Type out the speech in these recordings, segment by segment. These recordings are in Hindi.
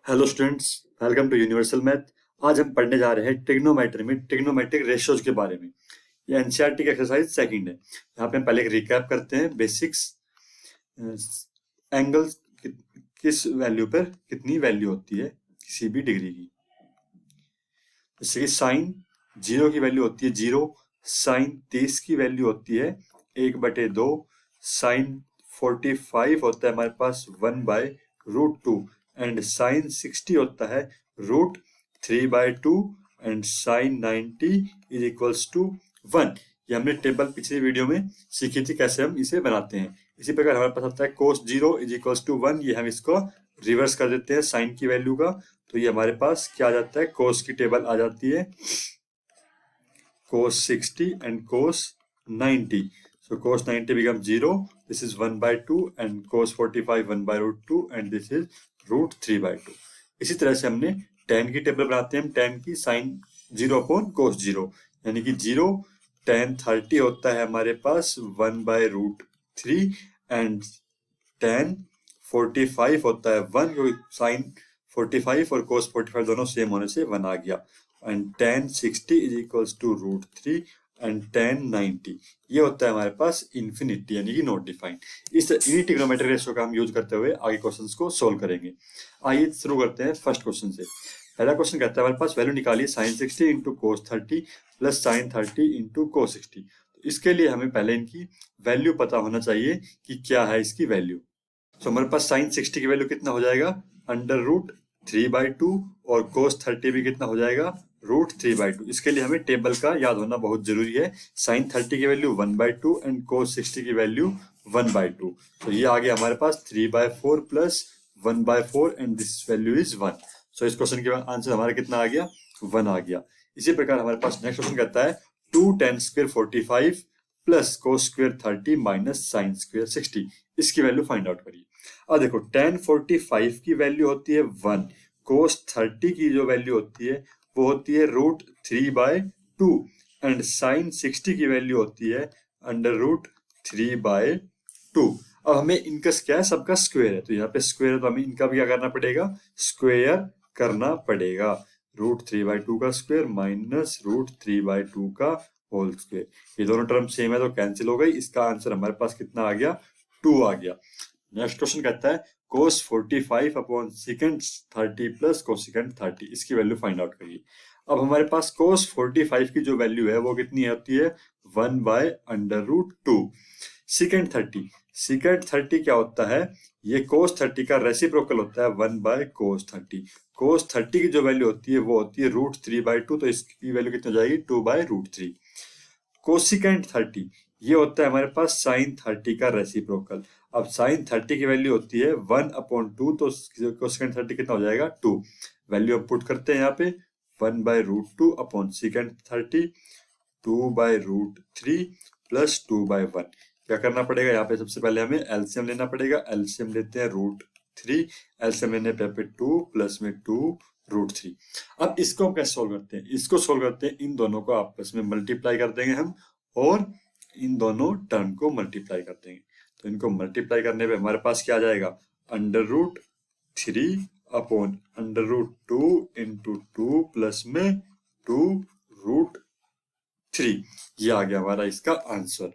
Hello students, welcome to Universal Math. आज हम पढ़ने जा रहे हैं ट्रिग्नोमेट्री में ट्रिग्नोमेट्रिक रेशियोज के बारे में। ये एनसीईआरटी की एक्सरसाइज सेकंड है। यहाँ पे हम पहले एक रिकैप करते हैं बेसिक्स। एंगल्स किस वैल्यू पर कितनी वैल्यू होती है किसी भी डिग्री की। जैसे कि साइन 0 की वैल्यू होती है 0, साइन 30 की वैल्यू होती है 1/2, साइन 45 होता है हमारे पास 1/√2 एंड साइन 60 होता है √3/2 and sine 90 is equals to 1। ये हमने टेबल पिछली वीडियो में सीखी थी कैसे हम इसे बनाते हैं। इसी प्रकार हमारे पास आता है cos 0 इज इक्वल्स टू 1। ये हम इसको रिवर्स कर देते हैं साइन की वैल्यू का, तो ये हमारे पास क्या आ जाता है, cos की टेबल आ जाती है cos 60 and cos 90. So cos 90 becomes 0. This is 1/2 and cos 45 1/√2 and this is √3/2. इसी तरह से हमने tan की टेबल बनाते हैं हम tan की sin 0 upon cos 0, यानी कि 0 tan 30 होता है हमारे पास 1/√3 एंड tan 45 होता है 1, क्योंकि sin 45 और cos 45 दोनों सेम होने से 1 आ गया। And tan 60 is equals to √3 and tan 90 ये होता है हमारे पास इन्फिनिटी, यानी कि नॉट डिफाइंड। इन्हीं ट्रिग्नोमेट्रिक रेशियो का हम यूज करते हुए आगे क्वेश्चंस को सोल्व करेंगे। आइए शुरू करते हैं फर्स्ट क्वेश्चन से। पहला क्वेश्चन कहता है हमारे पास वैल्यू निकालिए sin 60 into cos 30 plus sin 30 into cos 60। तो इसके लिए हमें पहले इनकी वैल्यू पता होना चाहिए कि क्या है इसकी वैल्यू। तो हमारे पास sin 60 की वैल्यू कितना हो जाएगा, √3/2 और cos 30 भी कितना हो जाएगा, √3/2। इसके लिए हमें टेबल का याद होना बहुत जरूरी है। sin 30 की वैल्यू 1/2 एंड cos 60 की वैल्यू 1/2। तो ये आ गया हमारे पास 3/4 plus 1/4 and this value is 1। सो इस क्वेश्चन का आंसर हमारा कितना आ गया, 1 आ गया। इसी प्रकार हमारे पास नेक्स्ट क्वेश्चन कहता है 2 tan square 45 plus cos square 30 minus sin square 60। इसकी वैल्यू फाइंड आउट करिए। अब देखो tan 45 की वैल्यू होती है 1, cos 30 की जो वैल्यू होती है वो होती है √3/2 एंड sin 60 की वैल्यू होती है √3/2। अब हमें इनका क्या है, सबका स्क्वायर है, तो यहाँ पे स्क्वायर है तो हमें इनका भी क्या करना पड़ेगा, स्क्वायर करना पड़ेगा। √3/2 का स्क्वायर माइनस √3/2 का होल स्क्वायर। ये दोनों टर्म सेम है तो कैंसिल हो गई। इसका आंसर हमारे पास कितना आ गया, 2 आ गया। नेक्स्ट क्वेश्चन कहता है cos 45 upon secant 30 plus cosecant 30। इसकी वैल्यू फाइंड आउट करिए। अब हमारे पास cos 45 की जो वैल्यू है वो कितनी होती है, 1/√2। secant 30 क्या होता है, ये cos 30 का रेसिप्रोकल होता है 1/cos 30। cos 30 की जो वैल्यू होती है वो होती है √3/2, तो इसकी वैल्यू कितनी हो जाएगी, 2/√3। cosecant 30 ये होता है हमारे पास sin 30 का रेसिप्रोकल। अब sin 30 की वैल्यू होती है 1/2, तो cosecant 30 कितना हो जाएगा, 2। वैल्यू अब पुट करते हैं यहाँ पे 1/√2 अपॉन secant 30 2/√3 प्लस 2/1। क्या करना पड़ेगा, यहाँ पे सबसे पहले हमें एलसीएम लेना पड़ेगा। एलसीएम लेते हैं √3, एलसीएम लेने पे 2 प्लस में 2√3। अब इसको हम कैसे सोल्व करते हैं, इसको सोल्व करते हैं इन दोनों को आपस में मल्टीप्लाई कर देंगे हम और इन दोनों टर्म को मल्टीप्लाई कर देंगे। तो इनको मल्टीप्लाई करने पे हमारे पास क्या आ जाएगा, √3 अपॉन √2 इंटू 2 प्लस में 2√3। ये आ गया हमारा इसका आंसर।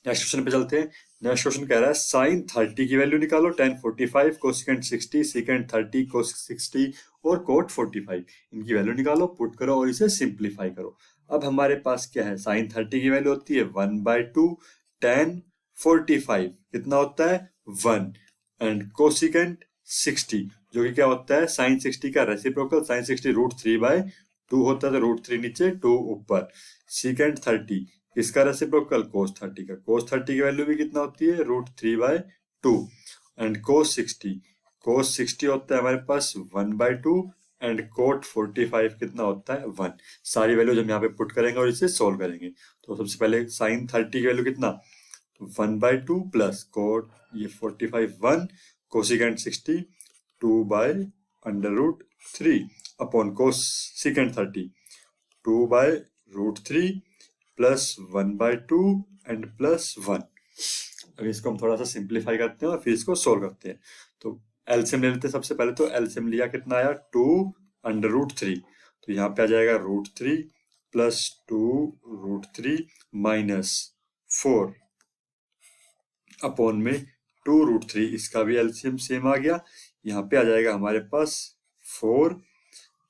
नेक्स्ट क्वेश्चन पे चलते हैं। नेक्स्ट क्वेश्चन कह रहा है sin 30 की वैल्यू निकालो, tan 45 cosecant 60 secant 30 cos 60 और cot 45। इनकी वैल्यू निकालो, पुट करो और इसे सिंप्लीफाई करो। अब हमारे पास क्या है, sin 30 की वैल्यू होती है 1/2, tan 45 कितना होता है 1 एंड cosecant 60 जो कि क्या होता है sin 60 का रेसिप्रोकल। sin 60 √3/2 होता है तो √3 नीचे 2 ऊपर। secant 30 इसका रेसिप्रोकल cos 30 का, cos 30 की वैल्यू भी कितना होती है √3/2 एंड cos 60 होता है हमारे पास 1/2 एंड cot 45 कितना होता है 1। सारी वैल्यूज हम यहाँ पे पुट करेंगे और इसे सोल्व करेंगे। तो सबसे पहले sin 30 की वैल्यू कितना 1/2 प्लस cot ये 45 1 cosecant 60 2/√3 upon cosecant 30 2/√3 plus 1/2 and plus 1। अब इसको हम थोड़ा सा सिंप्लीफाई करते हैं और फिर इसको सोल्व करते हैं। तो एलसीएम ले लेते हैं सबसे पहले। तो एलसीएम लिया, कितना आया 2√3। तो यहाँ पे आ जाएगा √3 प्लस 2√3 माइनस 4 अपॉन में 2√3। इसका भी एलसीएम सेम आ गया। यहाँ पे आ जाएगा हमारे पास 4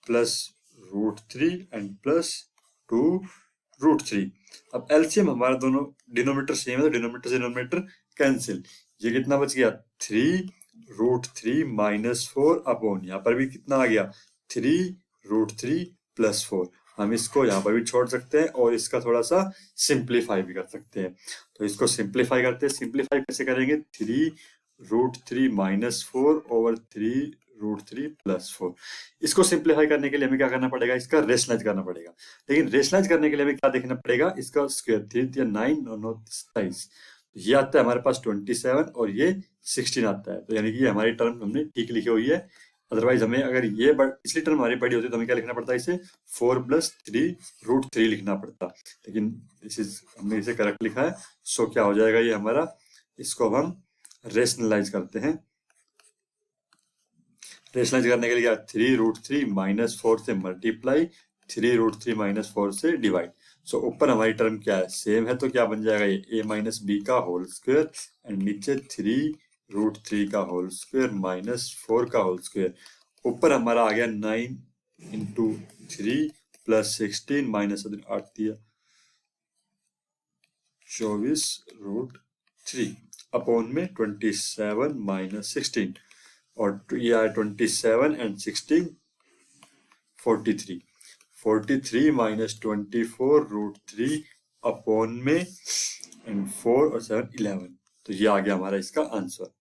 प्लस √3 एंड प्लस 2√3। अब एलसीएम हमारा दोनों डिनोमिनेटर सेम है, तो डिनोमिनेटर से डिनोमिनेटर कैंसिल। ये कितना बच गया 3√3 माइनस 4 अपॉन, यहाँ पर भी कितना आ गया 3√3 प्लस 4। हम इसको यहाँ पर भी छोड़ सकते हैं और इसका थोड़ा सा सिंप्लीफाई भी कर सकते हैं। तो इसको सिंप्लीफाई करते हैं। सिंप्लीफाई कैसे करेंगे, 3√3 माइनस 4 ओवर 3√3 प्लस 4। इसको सिंप्लीफाई करने के लिए हमें क्या करना पड़ेगा, इसका रेशनलाइज करना पड़ेगा। लेकिन रेशनलाइज करने के लिए हमें क्या देखना पड़ेगा, इसका स्क्वायर। 3 या 9 और 9 27, ये आता है हमारे पास 27 और ये 16 आता है। तो यानी कि ये हमारी टर्म हमने ठीक लिखी हुई है। अदरवाइज हमें अगर ये पिछली टर्म हमारी बड़ी होती तो हमें क्या लिखना पड़ता है, इसे 4 + 3√3 लिखना पड़ता। लेकिन हमने इसे करेक्ट लिखा है। सो क्या हो जाएगा ये हमारा, इसको अब हम रेशनलाइज करते हैं। रेशनलाइज करने के लिए क्या, 3√3 माइनस 4 से मल्टीप्लाई, 3√3 माइनस 4 से डिवाइड। सो ऊपर हमारी टर्म क्या है, सेम है। तो क्या बन जाएगा ये a-b का होल स्क्वायर एंड नीचे 3√3 का होल स्क्वायर माइनस 4 का होल स्क्वायर। ऊपर हमारा आ गया 9 × 3 प्लस 16 माइनस 8 दिया 24√3 अपॉन में 27 माइनस 16 और ये आया 27 एंड 16 43। 43 माइनस 24√3 अपॉन में एंड 4 और 7 11। तो ये आ गया हमारा इसका आंसर।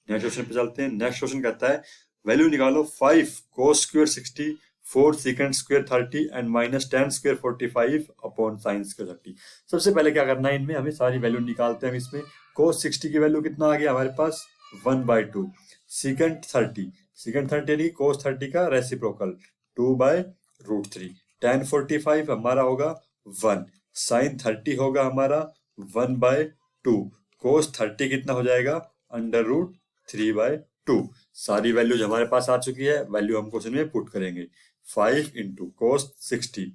नेक्स्ट क्वेश्चन पे चलते हैं। नेक्स्ट क्वेश्चन कहता है वैल्यू निकालो 5 cos square 60, 4 secant square 30 and minus 10 square 45 upon sin square 30। सबसे पहले क्या करना है, इनमें हमें सारी वैल्यू निकालते हैं। इसमें cos 60 की वैल्यू कितना आ गया हमारे पास 1/2, secant 30 यानी cos 30 का रेसिप्रोकल 2/√3, tan 45 हमारा होगा 1, sin 30 होगा हमारा 1/2, cos 30 कितना हो जाएगा √3/2। सारी वैल्यूज हमारे पास आ चुकी है। वैल्यू हम क्वेश्चन में पुट करेंगे। 5 × cos 60,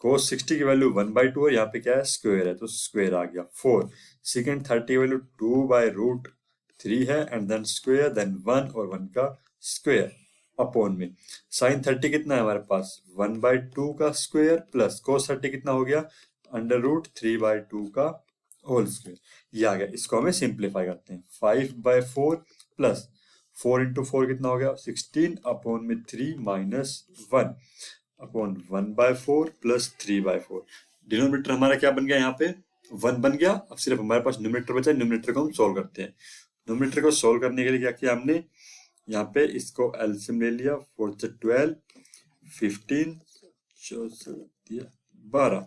cos 60 की वैल्यू 1/2 है, यहाँ पे क्या है स्क्वायर है तो स्क्वायर आ गया। 4 secant 30 की वैल्यू 2/√3 है एंड देन स्क्वायर देन 1 और 1 का स्क्वायर अपॉन में sin 30 कितना है हमारे पास 1/2 का स्क्वायर प्लस cos 30 कितना हो गया √3/2 का होल स्क्वायर। ये आ गया। इसको हमें सिंप्लीफाई करते हैं। 5/4 प्लस 4 × 4 कितना हो गया 16 अपॉन में 3 माइनस 1 अपॉन 1/4 प्लस 3/4। डिनोमिनेटर हमारा क्या बन गया, यहाँ पे 1 बन गया। अब सिर्फ हमारे पास न्यूमरेटर बचा है। न्यूमरेटर को हम सोल्व करते हैं। न्यूमरेटर को सोल्व करने के लिए क्या किया हमने, यहाँ पे इसको एलसीएम ले लिया। 4 से 12, 15, 12।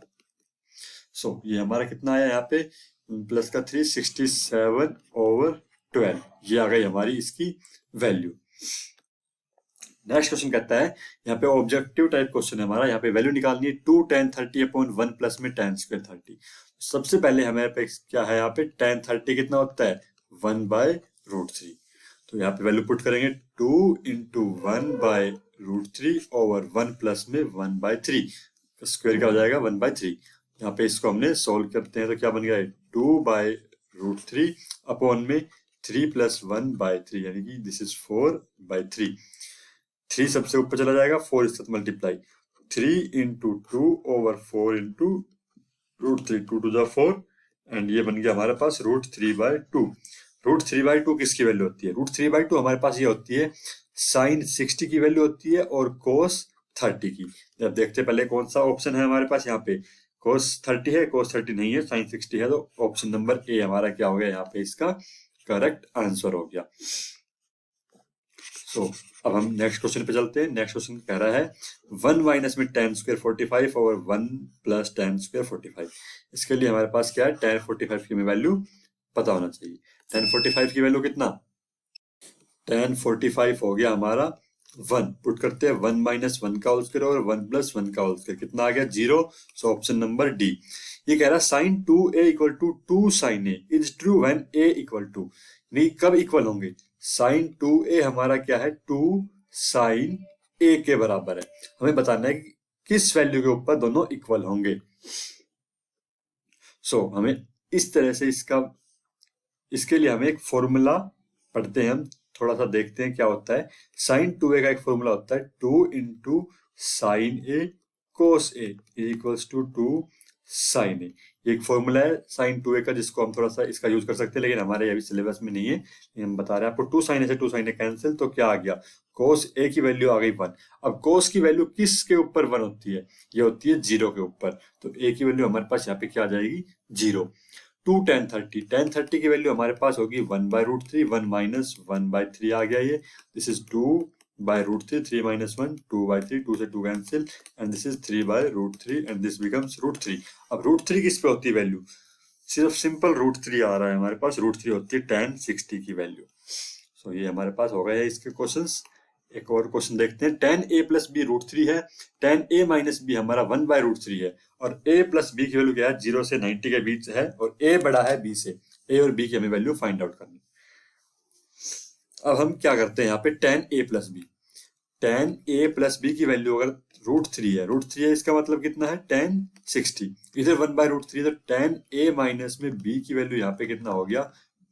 सो ये हमारा कितना आया यहाँ पे प्लस का 3, 67/12। ये आ गई हमारी इसकी वैल्यू। नेक्स्ट क्वेश्चन कहता है, यहाँ पे ऑब्जेक्टिव टाइप क्वेश्चन है हमारा। यहाँ पे वैल्यू निकालनी है 2 tan 30 अपॉन 1 प्लस में tan स्क्वायर 30। सबसे पहले हमारे पे क्या है, यहाँ पे tan 30 कितना होता है 1/√3। तो यहाँ पे वैल्यू पुट करेंगे 2 × 1/√3 ओवर 1 प्लस में 1/3। स्क्वायर क्या हो जाएगा 1/3। यहाँ पे इसको हमने सोल्व करते हैं तो क्या बन गया 2/√3 अपॉन में 3 + 1/3 यानी कि दिस इज 4/3। 3 सबसे ऊपर चला जाएगा, 4 इसके साथ मल्टीप्लाई, 3 × 2 ओवर 4 × √3, 2 × 2 4 एंड ये बन गया हमारे पास √3/2। √3/2 किसकी वैल्यू होती है, √3/2 हमारे पास ये होती है sin 60 की वैल्यू होती है और cos 30 की। जब देखते हैं पहले कौन सा ऑप्शन है हमारे पास, यहाँ पे cos 30 है, cos 30 नहीं है, sin 60 है। तो ऑप्शन नंबर ए हमारा क्या हो गया, यहाँ पे इसका करेक्ट आंसर हो गया। तो अब हम नेक्स्ट क्वेश्चन पे चलते हैं। नेक्स्ट क्वेश्चन कह रहा है 1 माइनस में tan स्क्वायर 45 और 1 प्लस tan स्क्वायर 45। इसके लिए हमारे पास क्या है, tan 45 की हमें वैल्यू पता होना चाहिए। tan 45 की वैल्यू कितना, tan 45 हो गया हमारा 1, पुट करते हैं 1 माइनस 1 का होल स्क्वायर और 1 प्लस 1 का होल स्क्वायर, कितना आ गया 0। So option number D. ये कह रहा है sin 2a = 2 sin a is true when a = नहीं, कब इक्वल होंगे, साइन 2a हमारा क्या है, 2 साइन a के बराबर है। हमें बताना है कि किस वैल्यू के ऊपर दोनों इक्वल होंगे। हमें इस तरह से इसके लिए हमें एक फॉर्मूला पढ़ते हैं, हम थोड़ा सा देखते हैं क्या होता है। साइन 2a का एक फॉर्मूला होता है 2 into sine A cos A equals to 2 sine A. ये एक फॉर्मूला है साइन 2a का, जिसको हम थोड़ा सा इसका यूज कर सकते हैं, लेकिन हमारे अभी सिलेबस में नहीं है। हम बता रहे हैं आपको 2 साइन ए से 2 साइन ए कैंसिल, तो क्या आ गया, कोस ए की वैल्यू आ गई 1। अब कोस की वैल्यू किसके ऊपर 1 होती है, ये होती है 0 के ऊपर, तो ए की वैल्यू हमारे पास यहाँ पे क्या आ जाएगी, 0। 2 tan 30, tan 30 की वैल्यू हमारे पास होगी 1/√3, 1 माइनस 1/3 आ गया ये। दिस इज 2/√3, 3 माइनस 1, 2/3, 2 से 2 cancel, and this is 3/√3 and this becomes √3। अब √3 किस पे होती है वैल्यू, सिर्फ सिंपल √3 आ रहा है हमारे पास, √3 होती है tan 60 की वैल्यू। ये हमारे पास हो गए इसके क्वेश्चंस। एक और क्वेश्चन देखते हैं, tan a प्लस बी √3 है, tan a माइनस बी हमारा 1/√3 है, और a प्लस बी की वैल्यू क्या है, 0 से 90 के बीच है, और a बड़ा है b से। a और b की हमें वैल्यू फाइंड आउट करनी। अब हम क्या करते हैं यहाँ पे, tan a plus B, tan a plus B की वैल्यू अगर √3 है, √3 है इसका मतलब कितना है, tan 60, इधर 1/√3, तो tan a माइनस में b की वैल्यू यहाँ पे कितना हो गया,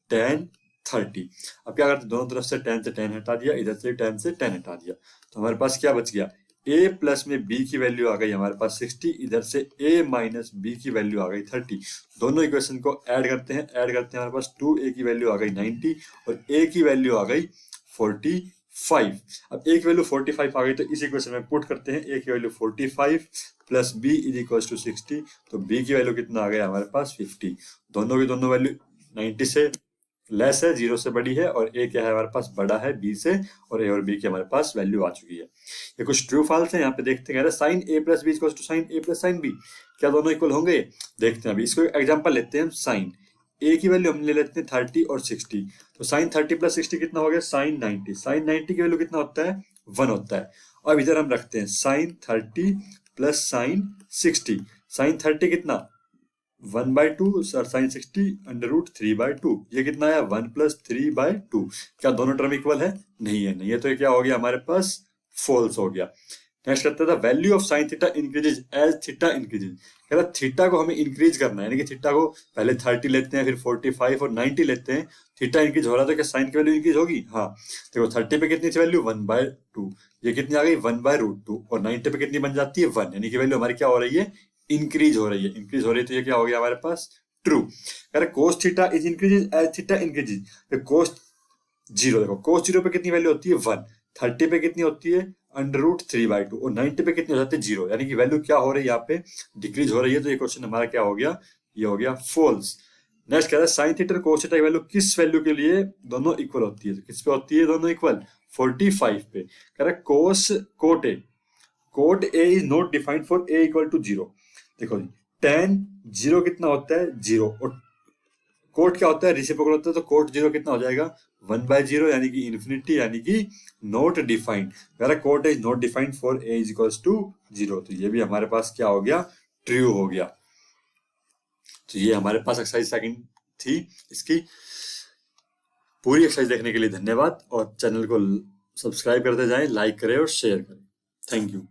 tan 30। अब क्या करते, दोनों तरफ से tan हटा दिया, इधर से tan हटा दिया, तो हमारे पास क्या बच गया, a प्लस में b की वैल्यू आ गई हमारे पास 60, इधर से a माइनस b की वैल्यू आ गई 30। दोनों इक्वेशन को ऐड करते हैं, हमारे पास 2a की वैल्यू आ गई 90 और a की वैल्यू आ गई 45। अब a की वैल्यू 45 आ गई, तो इस इक्वेशन में पुट करते हैं, a की value 45 plus b is equal to 60, तो b की वैल्यू कितना आ गया हमारे पास 50। दोनों की दोनों वैल्यू 90 से लेस है, 0 से बड़ी है, और a क्या है हमारे पास, बड़ा है b से, और a और b की हमारे पास वैल्यू आ चुकी है। ये कुछ ट्रू फॉल्स है, यहाँ पे देखते हैं, sine a plus B equal to sine a plus sine B, क्या दोनों इक्वल होंगे, देखते हैं। अभी इसको एग्जांपल लेते हैं हम, साइन a की वैल्यू हम ले लेते हैं 30 और 60, तो साइन 30 प्लस 60 कितना हो गया, साइन 90। साइन 90 की वैल्यू कितना होता है, 1 होता है। अब इधर हम रखते हैं साइन 30 प्लस साइन 60, साइन 30 कितना 1/2 और साइन 60 √3/2, ये कितना आया 1 प्लस 3/2। क्या दोनों टर्म इक्वल है, नहीं है, नहीं है, तो ये क्या हो गया हमारे पास, फॉल्स हो गया। नेक्स्ट करते हैं, value of sine theta increases as theta increases. कह रहा थीटा को हमें इंक्रीज करना है, यानी कि थीटा को पहले 30 लेते हैं, फिर 45 और 90 लेते हैं, थीटा इंक्रीज हो रहा है, तो क्या साइन की वैल्यू इंक्रीज होगी, हाँ। देखो 30 पे कितनी थी वैल्यू, 1/2, ये कितनी आ गई 1/√2, और 90 पे कितनी बन जाती है 1, यानी कि वैल्यू हमारी क्या हो रही है, इंक्रीज हो रही है, इंक्रीज हो रही है, तो ये क्या हो गया हमारे पास, ट्रू। कह रहा cos theta is increases as theta increases, cos 0, देखो कोस 0 पे कितनी वैल्यू होती है 1, 30 पे कितनी होती है √3/2, और 90 पे कितनी हो जाती है 0, यानी कि वैल्यू क्या हो रही है यहाँ पे, डिक्रीज हो रही है, तो ये क्वेश्चन हमारा क्या हो गया, ये हो गया फॉल्स। नेक्स्ट कह रहा है साइन थीटा और कोस थीटा की वैल्यू किस वैल्यू के लिए दोनों इक्वल होती है, तो किस पे होती है दोनों इक्वल, 45 पे। कह रहा है cot A is not defined for a equal to 0। देखो जी, tan 0 कितना होता है 0, और कोट क्या होता है, रेसिप्रोकल होता है, तो कोट 0 कितना हो जाएगा 1/0, यानी कि इन्फिनिटी, यानी कि नॉट डिफाइंड। अगर cot is not defined for a is equals to 0, तो ये भी हमारे पास क्या हो गया, ट्रू हो गया। तो ये हमारे पास एक्सरसाइज सेकंड थी। इसकी पूरी एक्सरसाइज देखने के लिए धन्यवाद, और चैनल को सब्सक्राइब करते जाएं, लाइक करें और शेयर करें। Thank you.